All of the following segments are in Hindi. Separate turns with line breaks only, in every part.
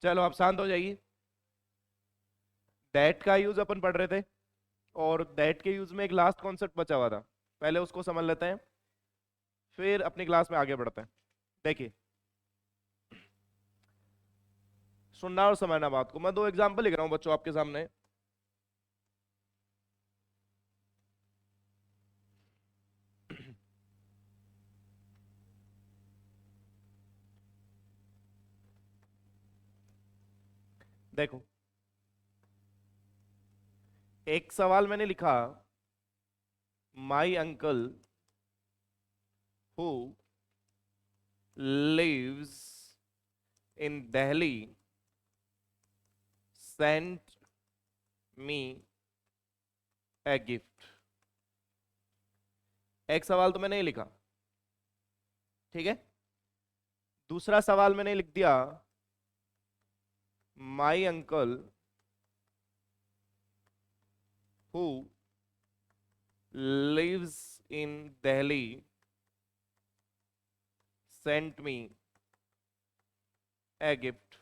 चलो आप शांत हो जाइए। दैट का यूज अपन पढ़ रहे थे, और दैट के यूज में एक लास्ट कॉन्सेप्ट बचा हुआ था, पहले उसको समझ लेते हैं, फिर अपनी क्लास में आगे बढ़ते हैं। देखिए, सुनना और समझना बात को। मैं दो एग्जांपल लिख रहा हूं बच्चों आपके सामने। देखो, एक सवाल मैंने लिखा, my uncle who lives in Delhi sent me a gift. एक सवाल तो मैंने ये लिखा, ठीक है। दूसरा सवाल मैंने लिख दिया, my uncle who lives in Delhi sent me a gift.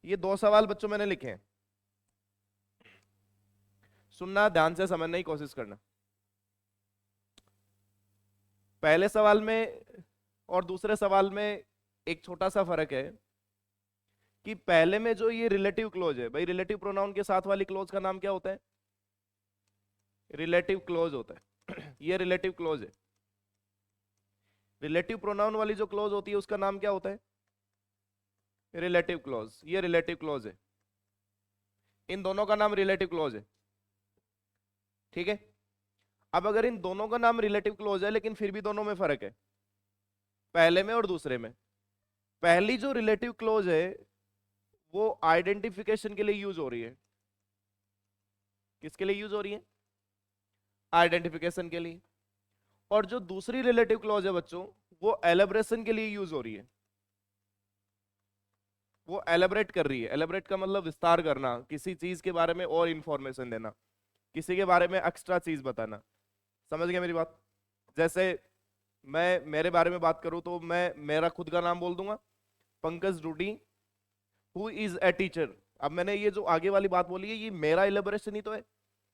ये दो सवाल बच्चों मैंने लिखे हैं। सुनना, ध्यान से समझने की कोशिश करना। पहले सवाल में और दूसरे सवाल में एक छोटा सा फर्क है कि पहले में जो ये रिलेटिव क्लोज है, भाई रिलेटिव प्रोनाउन के साथ वाली क्लोज का नाम क्या होता है? रिलेटिव क्लोज होता है। ये रिलेटिव क्लोज है। रिलेटिव प्रोनाउन वाली जो क्लोज होती है उसका नाम क्या होता है? Relative close. ये रिलेटिव क्लोज है। इन दोनों का नाम रिलेटिव क्लोज है, ठीक है। अब अगर इन दोनों का नाम रिलेटिव क्लोज है लेकिन फिर भी दोनों में फर्क है, पहले में और दूसरे में। पहली जो रिलेटिव क्लोज है वो आइडेंटिफिकेशन के लिए यूज हो रही है। किसके लिए यूज हो रही है? आइडेंटिफिकेशन के लिए। और जो दूसरी रिलेटिव क्लॉज है बच्चों, वो एलेब्रेशन के लिए यूज हो रही है। वो एलेबरेट कर रही है। एलेबरेट का मतलब विस्तार करना, किसी चीज के बारे में और इंफॉर्मेशन देना, किसी के बारे में एक्स्ट्रा चीज बताना। समझ गया मेरी बात? जैसे मैं मेरे बारे में बात करूं तो मैं मेरा खुद का नाम बोल दूंगा, Pankaj Doodi who is a teacher. अब मैंने ये जो आगे वाली बात बोली है ये मेरा एलेबरेशन ही तो है,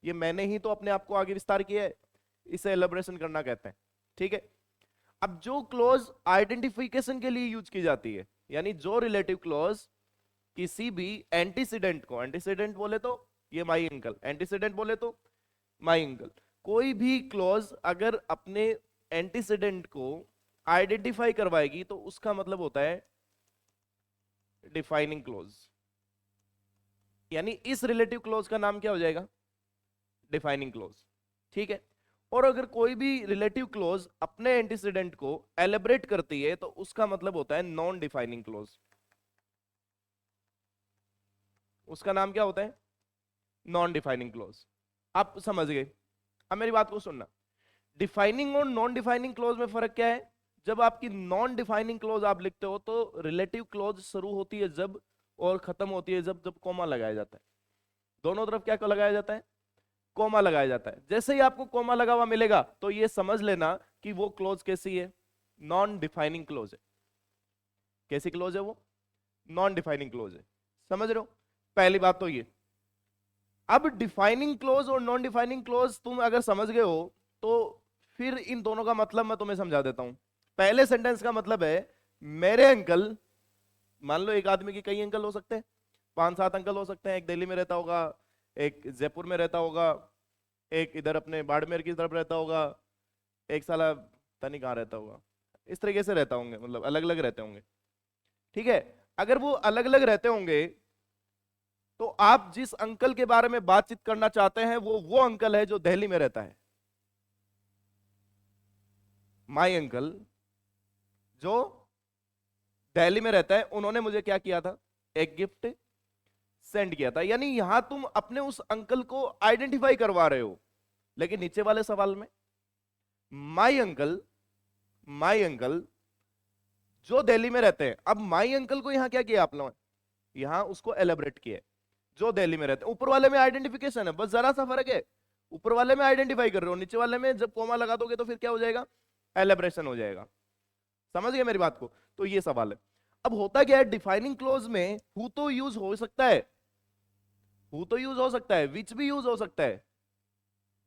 ये मैंने ही तो अपने आप को आगे विस्तार किया है, इसे एलेबरेशन करना कहते हैं, ठीक है। अब जो क्लोज आइडेंटिफिकेशन के लिए यूज की जाती है, यानी जो रिलेटिव क्लोज किसी भी एंटीसीडेंट को, एंटीसीडेंट बोले तो ये माई अंकल, एंटीसीडेंट बोले तो माई अंकल, कोई भी क्लोज अगर अपने एंटीसीडेंट को आइडेंटिफाई करवाएगी तो उसका मतलब होता है डिफाइनिंग क्लोज। यानी इस रिलेटिव क्लोज का नाम क्या हो जाएगा? डिफाइनिंग क्लोज, ठीक है। और अगर कोई भी रिलेटिव क्लोज अपने एंटीसीडेंट को एलिब्रेट करती है तो उसका मतलब होता है नॉन डिफाइनिंग क्लोज। उसका नाम क्या होता है? Non defining close. आप समझ गए? अब मेरी बात को सुनना। डिफाइनिंग और नॉन डिफाइनिंग क्लोज में फर्क क्या है? जब आपकी नॉन डिफाइनिंग क्लोज आप लिखते हो तो रिलेटिव क्लोज शुरू होती है जब, और खत्म होती है जब जब कॉमा लगाया जाता है। दोनों तरफ क्या लगाया जाता है? कोमा लगाया जाता है। जैसे ही आपको कोमा लगा हुआ मिलेगा तो ये समझ लेना कि वो क्लोज कैसी है? नॉन डिफाइनिंग क्लोज है। कैसी क्लोज है वो? नॉन डिफाइनिंग क्लोज है। समझ रहे हो? पहली बात तो ये। अब डिफाइनिंग क्लोज और नॉन डिफाइनिंग क्लोज तुम अगर समझ गए हो तो फिर इन दोनों का मतलब मैं तुम्हें समझा देता हूं। पहले सेंटेंस का मतलब है मेरे अंकल, मान लो एक आदमी के कई अंकल हो सकते हैं, 5-7 अंकल हो सकते हैं। एक दिल्ली में रहता होगा, एक जयपुर में रहता होगा, एक इधर अपने बाड़मेर की तरफ रहता होगा, एक साला पता नहीं कहाँ रहता होगा। इस तरीके से रहता होंगे, मतलब अलग अलग रहते होंगे, ठीक है। अगर वो अलग अलग रहते होंगे तो आप जिस अंकल के बारे में बातचीत करना चाहते हैं वो अंकल है जो दिल्ली में रहता है। माई अंकल जो दिल्ली में रहता है, उन्होंने मुझे क्या किया था? एक गिफ्ट सेंड किया था। यानी यहां तुम अपने उस अंकल को आइडेंटिफाई करवा रहे हो। लेकिन नीचे वाले सवाल में माई अंकल, माई अंकल जो दिल्ली में रहते हैं, अब माई अंकल को यहां क्या किया आप लोगों ने? यहां उसको एलेबरेट किया है, जो दिल्ली में रहते हैं। ऊपर वाले में आइडेंटिफिकेशन है, बस जरा सा फर्क है। ऊपर वाले में आइडेंटिफाई कर रहे हो, नीचे वाले में जब कोमा लगा दोगे तो फिर क्या हो जाएगा? एलेब्रेशन हो जाएगा। समझ गए मेरी बात को? तो ये सवाल है। अब होता क्या है डिफाइनिंग क्लोज में, हु तो यूज हो सकता है, हु तो यूज हो सकता है, विच भी यूज हो सकता है।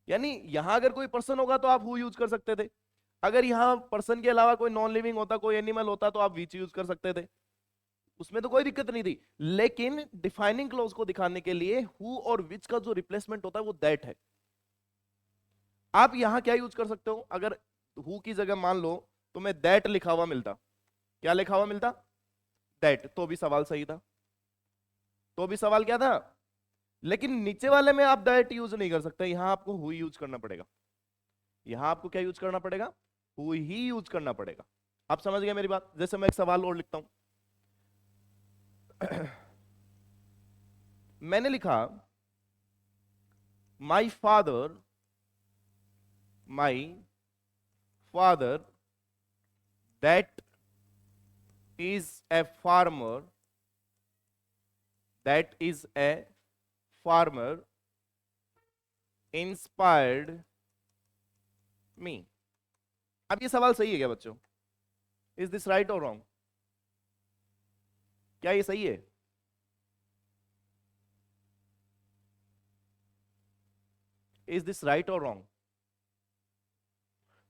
यानी यहां अगर कोई पर्सन होगा तो आप हु यूज कर सकते थे, अगर यहां पर्सन के अलावा कोई नॉन लिविंग होता, कोई एनिमल होता, तो आप विच यूज कर सकते थे, उसमें तो कोई दिक्कत नहीं थी। लेकिन डिफाइनिंग क्लोज को दिखाने के लिए हु और विच का जो रिप्लेसमेंट होता है वो दैट है। आप यहां क्या यूज कर सकते हो, अगर हु की जगह मान लो तो मैं दैट लिखा हुआ मिलता, क्या लिखा हुआ मिलता, दैट, तो भी सवाल सही था, तो भी सवाल क्या था। लेकिन नीचे वाले में आप दैट यूज नहीं कर सकते, यहां आपको हु यूज करना पड़ेगा, यहां आपको क्या यूज करना पड़ेगा, हु ही यूज करना पड़ेगा। आप समझ गए मेरी बात। जैसे मैं एक सवाल और लिखता हूं मैंने लिखा my father, my father that is a farmer, that is a farmer inspired me. अब ये सवाल सही है क्या बच्चों, इज दिस राइट और रॉन्ग, क्या ये सही है। इज दिस राइट और रॉन्ग।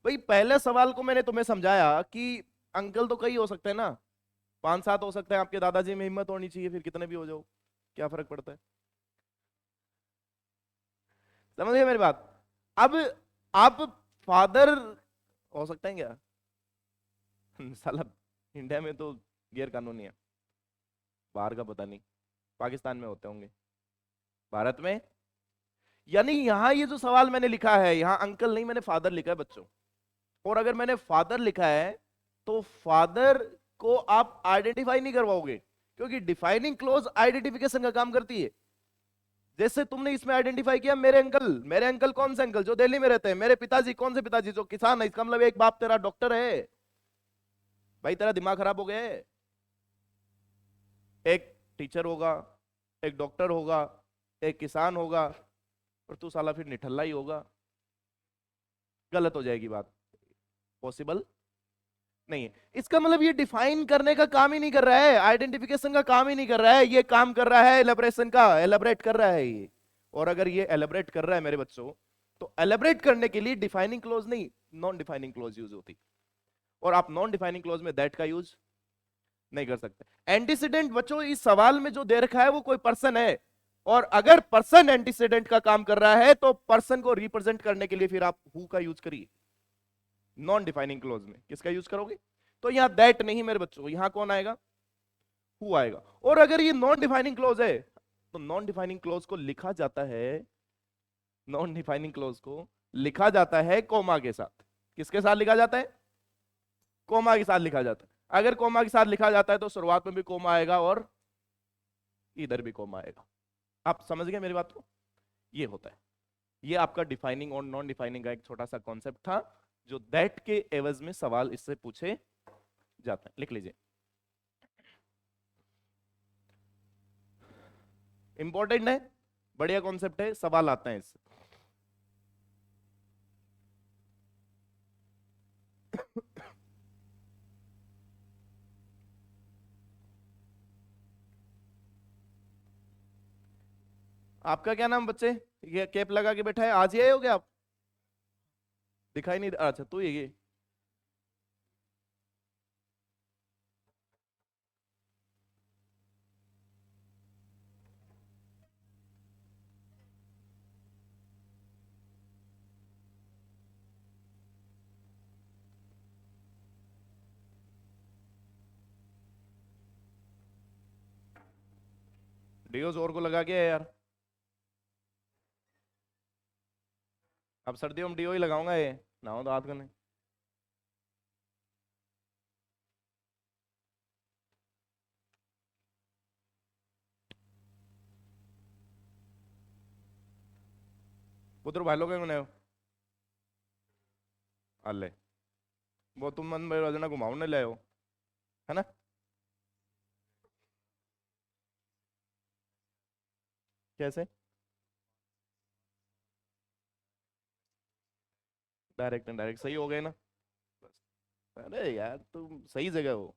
भाई पहले सवाल को मैंने तुम्हें समझाया कि अंकल तो कई हो सकते हैं ना, 5-7 हो सकते हैं, आपके दादाजी में हिम्मत होनी चाहिए, फिर कितने भी हो जाओ, क्या फर्क पड़ता है। समझ गए मेरी बात। अब आप फादर हो सकते हैं क्या साला, इंडिया में तो गैर कानूनी है, बाहर का पता नहीं, पाकिस्तान में होते होंगे, भारत में। यानी यहां ये जो सवाल मैंने लिखा है, यहां अंकल नहीं मैंने फादर लिखा है बच्चों। और अगर मैंने फादर लिखा है तो फादर को आप आइडेंटिफाई नहीं करवाओगे, क्योंकि डिफाइनिंग क्लोज आइडेंटिफिकेशन का काम करती है। जैसे तुमने इसमें आइडेंटिफाई किया मेरे अंकल, मेरे अंकल कौन से अंकल, जो दिल्ली में रहते हैं, मेरे पिताजी कौन से पिताजी, जो किसान है, इसका मतलब एक बाप तेरा डॉक्टर है। भाई तेरा दिमाग खराब हो गया है। एक टीचर होगा, एक डॉक्टर होगा, एक किसान होगा, और तू साला फिर निठल्ला ही होगा, गलत हो जाएगी बात, पॉसिबल नहीं है। इसका मतलब ये डिफाइन करने का काम ही नहीं कर रहा है, आइडेंटिफिकेशन का काम ही नहीं कर रहा है, ये काम कर रहा है एलेब्रेशन का, एलेबरेट कर रहा है ये। और अगर ये एलेबरेट कर रहा है मेरे बच्चों, तो एलेबरेट करने के लिए डिफाइनिंग क्लोज नहीं, नॉन डिफाइनिंग क्लोज यूज होती। और आप नॉन डिफाइनिंग क्लोज में दैट का यूज नहीं कर सकते। एंटीसीडेंट बच्चों इस सवाल में जो दे रखा है वो कोई पर्सन है, और अगर पर्सन एंटीसीडेंट का काम कर रहा है तो पर्सन को रिप्रेजेंट करने के लिए फिर आप हु का यूज करिए। नॉन डिफाइनिंग क्लोज में किसका यूज करोगे, तो यहां दैट नहीं मेरे बच्चों, यहां कौन आएगा, हु आएगा। और अगर ये नॉन डिफाइनिंग क्लोज है तो नॉन डिफाइनिंग क्लोज को लिखा जाता है, नॉन डिफाइनिंग क्लोज को लिखा जाता है कोमा के साथ। किसके साथ लिखा जाता है, कोमा के साथ लिखा जाता है। अगर कोमा के साथ लिखा जाता है तो शुरुआत में भी कोमा आएगा और इधर भी कोमा आएगा। आप समझ गए मेरी बात को। ये होता है, ये आपका डिफाइनिंग और नॉन डिफाइनिंग का एक छोटा सा कॉन्सेप्ट था, जो दैट के एवज में सवाल इससे पूछे जाते हैं। लिख लीजिए, इंपॉर्टेंट है, बढ़िया कॉन्सेप्ट है, सवाल आते हैं इससे। आपका क्या नाम बच्चे, ये कैप लगा के बैठा है, आज ही आए हो क्या आप, दिखाई नहीं, अच्छा तू ये डियो जोर को लगा के है यार, अब सर्दियों में डियो ही लगाऊंगा ये, ना तो हाथ करने। पुत्र भाई लोग हैं अल्ले, वो तुम मन में रजना घुमाऊने ले हो, है ना। कैसे, डायरेक्ट एंड डायरेक्ट सही हो गए ना। अरे यार तुम सही जगह हो।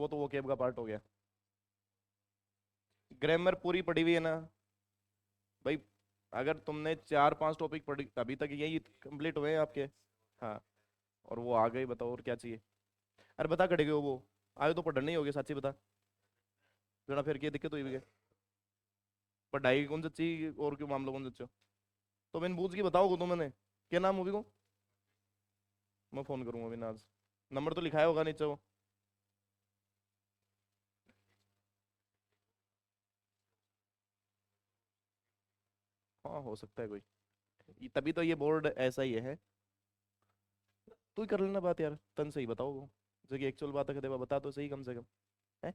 वो तो वोकेब का पार्ट हो गया। ग्रामर पूरी पढ़ी हुई है ना भाई? अगर तुमने 4-5 टॉपिक पढ़ी अभी तक, यही कंप्लीट हुए हैं आपके। हाँ, और वो आ गई, बताओ और क्या चाहिए? अरे बता कटेगे वो आए तो पढ़ने ही होगे, सच्ची बता। जरा फिर क्या दिक्कत हुई है? पढ़ाई कौन सच्ची और क्यों मामला कौन सच्चा? तो मैंने पूछ के बताओ तो मैंने क्या नाम मूवी को। मैं फोन करूंगा अभी नाज, नंबर तो लिखाया होगा नीचे वो। हाँ हो सकता है कोई, तभी तो ये बोर्ड ऐसा ही है। तू ही कर लेना बात यार, तन सही बताओ वो, जो कि एक्चुअल बात है बता तो सही कम से कम है।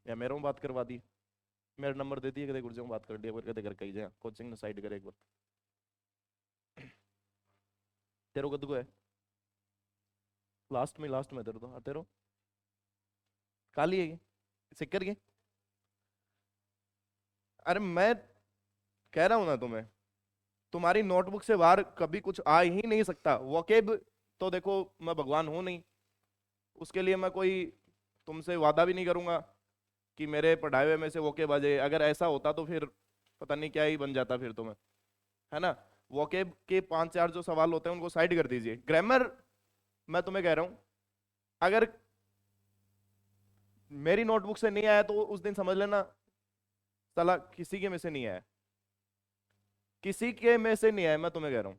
या मेरे में बात करवा दी, मेरा नंबर दे दिया, कदे गुरजे में बात कर लिया, कदे कर कही जाए कोचिंग ने साइड करे एक बार। तेरे को कद को है? लास्ट में तेरे तो तेरे काली है ये सिक्कर के। अरे मैं कह रहा हूं ना तुम्हें, तुम्हारी नोटबुक से बाहर कभी कुछ आ ही नहीं सकता। वोकेब तो देखो, मैं भगवान हूं नहीं, उसके लिए मैं कोई तुमसे वादा भी नहीं करूंगा कि मेरे पढ़ाए हुए में से वोकेब आ जाए। अगर ऐसा होता तो फिर पता नहीं क्या ही बन जाता फिर तुम्हें, है ना? वोकेब के 5-4 जो सवाल होते हैं उनको साइड कर दीजिए। ग्रामर मैं तुम्हें कह रहा हूं, अगर मेरी नोटबुक से नहीं आया तो उस दिन समझ लेना साला किसी के में से नहीं आया, किसी के में से नहीं आया, मैं तुम्हें कह रहा हूं।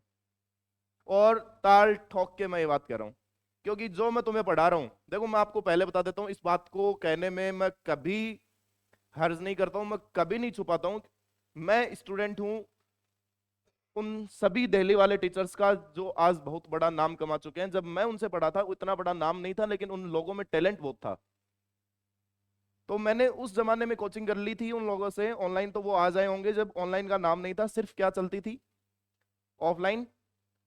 और ताल ठोक के मैं ये बात कह रहा हूं, क्योंकि जो मैं तुम्हें पढ़ा रहा हूं, देखो मैं आपको पहले बता देता हूं, इस बात को कहने में मैं कभी हर्ज नहीं करता हूं, मैं कभी नहीं छुपाता हूं। मैं स्टूडेंट हूं उन सभी दिल्ली वाले टीचर्स का जो आज बहुत बड़ा नाम कमा चुके हैं। जब मैं उनसे पढ़ा था उतना बड़ा नाम नहीं था, लेकिन उन लोगों में टैलेंट बहुत था। तो मैंने उस जमाने में कोचिंग कर ली थी उन लोगों से। ऑनलाइन तो वो आ जाए होंगे जब ऑनलाइन का नाम नहीं था, सिर्फ क्या चलती थी, ऑफलाइन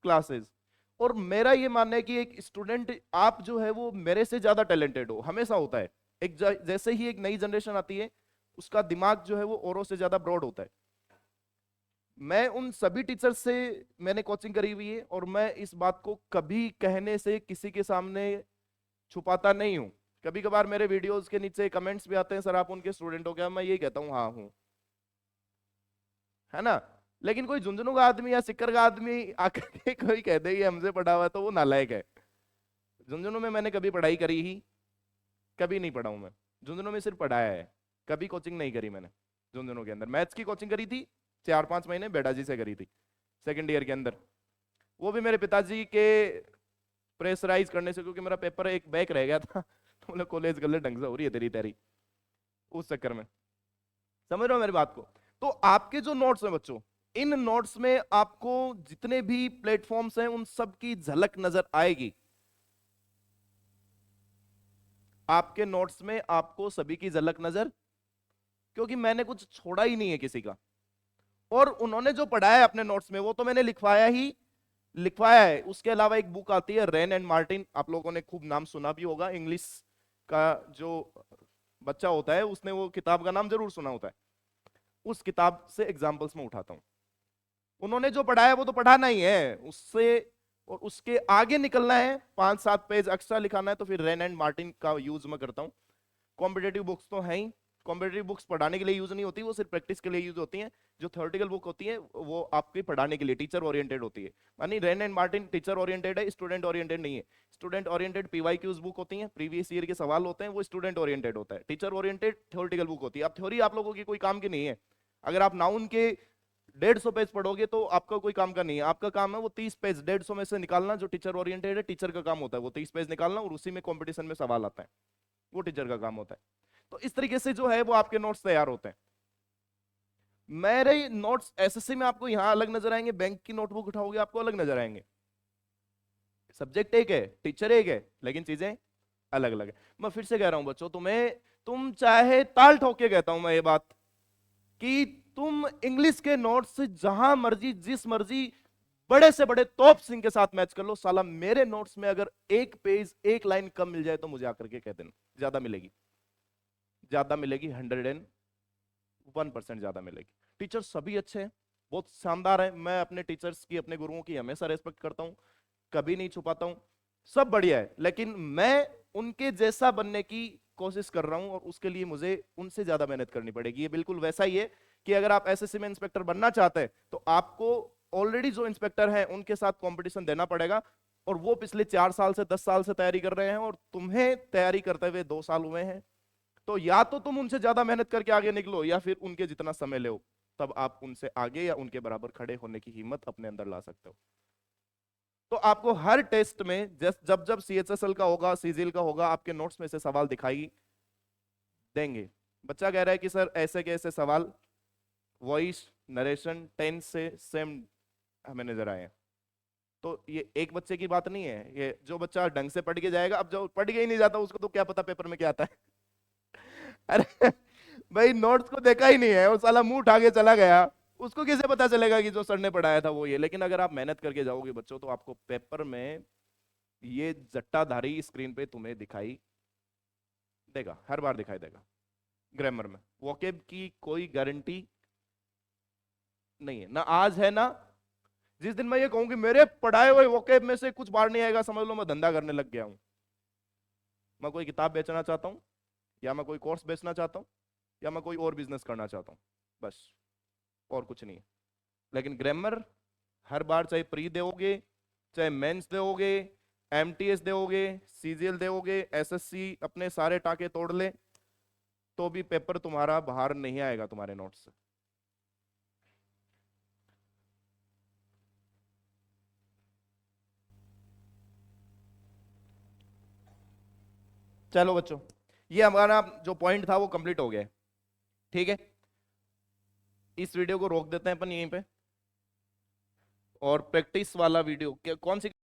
क्लासेस। और मेरा ये मानना है कि एक स्टूडेंट आप जो है वो मेरे से ज्यादा टैलेंटेड हो, हमेशा होता है। जैसे ही एक नई जनरेशन आती है, उसका दिमाग जो है वो औरों से ज्यादा ब्रॉड होता है। मैं उन सभी टीचर्स से मैंने कोचिंग करी हुई है, और मैं इस बात को कभी कहने से किसी के सामने छुपाता नहीं हूं। कभी कभार मेरे वीडियोस के नीचे कमेंट्स भी आते हैं, सर आप उनके स्टूडेंट हो क्या? मैं यही कहता हूँ हाँ हूँ, है ना? लेकिन कोई झुंझुनू का आदमी या सिक्कर का आदमी आकर के कोई कह दे ये हमसे पढ़ा हुआ है, तो वो नालायक है। झुंझुनू में मैंने कभी पढ़ाई करी ही कभी नहीं पढ़ा हूं मैं। झुंझुनू में सिर्फ पढ़ाया है, कभी कोचिंग नहीं करी मैंने। झुंझुनू के अंदर मैथ्स की कोचिंग करी थी 4-5 महीने, बेटा जी से करी थी सेकंड ईयर के अंदर। वो भी मेरे पिताजी के प्रेशराइज करने से, क्योंकि मेरा पेपर एक बैक रह गया था तो बोले कॉलेज कर ले, ढंग से हो रही है तेरी तैयारी, उस चक्कर में। समझ रहे हो मेरी बात को? तो आपके जो नोट्स हैं बच्चों, इन नोट्स में आपको जितने भी प्लेटफॉर्म्स हैं उन सब की झलक नजर आएगी। आपके नोट्स में आपको सभी की झलक नजर, क्योंकि मैंने कुछ छोड़ा ही नहीं है किसी का। और उन्होंने जो पढ़ाया है अपने नोट्स में वो तो मैंने लिखवाया है। उसके अलावा एक बुक आती है रेन एंड मार्टिन, आप लोगों ने खूब नाम सुना भी होगा, इंग्लिश का जो बच्चा होता है उसने वो किताब का नाम जरूर सुना होता है। उस किताब से एग्जाम्पल्स में उठाता हूं। उन्होंने जो पढ़ाया वो तो पढ़ाना ही है उससे, और उसके आगे निकलना है, 5-7 पेज एक्स्ट्रा लिखाना है, तो फिर रेन एंड मार्टिन का यूज मैं करता हूँ। कॉम्पिटेटिव बुक्स तो है ही, कॉम्पिटेटिव बुक्स पढ़ाने के लिए यूज नहीं होती, वो सिर्फ प्रैक्टिस के लिए यूज होती हैं। जो थ्योरेटिकल बुक होती है वो आपकी पढ़ाने के लिए, टीचर ओरिएंटेड होती है। मानी rain and Martin teacher oriented है, स्टूडेंट ओरिएंटेड नहीं है। स्टूडेंट ओरिएंटेड पीवाईक्यूज बुक होती है, प्रीवियस ईयर के सवाल होते हैं, वो स्टूडेंट ओरिएंटेड होता है। टीचर ओरिएंटेड थ्योरेटिकल बुक होती है। अब थ्योरी आप लोगों की कोई काम की नहीं है। अगर आप नाउन के 150 पेज पढ़ोगे तो आपका कोई काम का नहीं है। आपका काम है वो 30 पेज 150 में से निकालना। जो टीचर ओरिएंटेड है, टीचर का काम होता है वो 30 पेज निकालना, और उसी में कंपटीशन में सवाल आता है, वो टीचर का काम होता है। तो इस तरीके से जो है वो आपके नोट्स तैयार होते हैं। मेरे नोट्स एसएससी में आपको यहां अलग नजर आएंगे, बैंक की नोटबुक उठाओगे आपको अलग नजर आएंगे। सब्जेक्ट एक है, टीचर एक है, लेकिन चीजें अलग अलग है। मैं फिर से कह रहा हूं बच्चों, तुम चाहे ताल ठोक के कहता हूं मैं ये बात, कि तुम इंग्लिश के नोट्स जहां मर्जी जिस मर्जी बड़े से बड़े टॉप सिंह के साथ मैच कर लो, साला मेरे नोट्स में अगर एक पेज एक लाइन कम मिल जाए तो मुझे आकर के कह देना, ज्यादा मिलेगी, ज्यादा मिलेगी, 101% ज्यादा मिलेगी। टीचर सभी अच्छे हैं, बहुत शानदार है। मैं अपने टीचर्स की, अपने गुरुओं की हमेशा रेस्पेक्ट करता हूं, कभी नहीं छुपाता हूं, सब बढ़िया है। लेकिन मैं उनके जैसा बनने की कोशिश कर रहा हूं और उसके लिए मुझे उनसे ज्यादा मेहनत करनी पड़ेगी। ये बिल्कुल वैसा ही है कि अगर आप एसएससी में इंस्पेक्टर बनना चाहते हैं तो आपको ऑलरेडी जो इंस्पेक्टर हैं उनके साथ कंपटीशन देना पड़ेगा, और वो पिछले 4 साल से 10 साल से तैयारी कर रहे हैं और तुम्हें तैयारी करते हुए 2 साल हुए हैं। तो या तो तुम उनसे ज्यादा मेहनत करके आगे निकलो या फिर उनके जितना समय लो, तब आप उनसे आगे या उनके बराबर खड़े होने की हिम्मत अपने अंदर ला सकते हो। तो आपको हर टेस्ट में जब जब सीएचएसएल का होगा, सीजीएल का होगा, आपके नोट्स में से सवाल दिखाई देंगे। बच्चा कह रहा है कि सर ऐसे कैसे सवाल वॉइस नरेशन टेंस से सेम हमें नजर आए हैं। तो ये एक बच्चे की बात नहीं है, ये जो बच्चा ढंग से पढ़ के जाएगा। अब जो पढ़ के ही नहीं जाता उसको तो क्या पता पेपर में क्या आता है। अरे भाई नोट्स को देखा ही नहीं है, वो साला मुंह उठा के चला गया, उसको कैसे पता चलेगा कि जो सर ने पढ़ाया था वो ये। लेकिन अगर आप मेहनत करके जाओगे बच्चों तो आपको पेपर में ये जट्टाधारी स्क्रीन पे तुम्हें दिखाई देगा, हर बार दिखाई देगा। ग्रामर में वोकेब की कोई गारंटी नहीं है, ना आज है ना। जिस दिन मैं ये कहूं कि मेरे पढ़ाए हुए वोकेब में से कुछ बार नहीं आएगा, समझ लो मैं धंधा करने लग गया हूं। मैं कोई किताब बेचना चाहता हूं, या मैं कोई कोर्स बेचना चाहता हूं, या मैं कोई और बिजनेस करना चाहता हूं, बस, और कुछ नहीं है। लेकिन ग्रामर हर बार, चाहे प्री दोगे, चाहे मेंस दोगे, एमटीएस दोगे, सीजीएल दोगे, एसएससी अपने सारे टाके तोड़ ले, तो भी पेपर तुम्हारा बाहर नहीं आएगा तुम्हारे नोट से। चलो बच्चों, ये हमारा जो पॉइंट था वो कंप्लीट हो गया है। ठीक है, इस वीडियो को रोक देते हैं अपन यहीं पे, और प्रैक्टिस वाला वीडियो कौन सी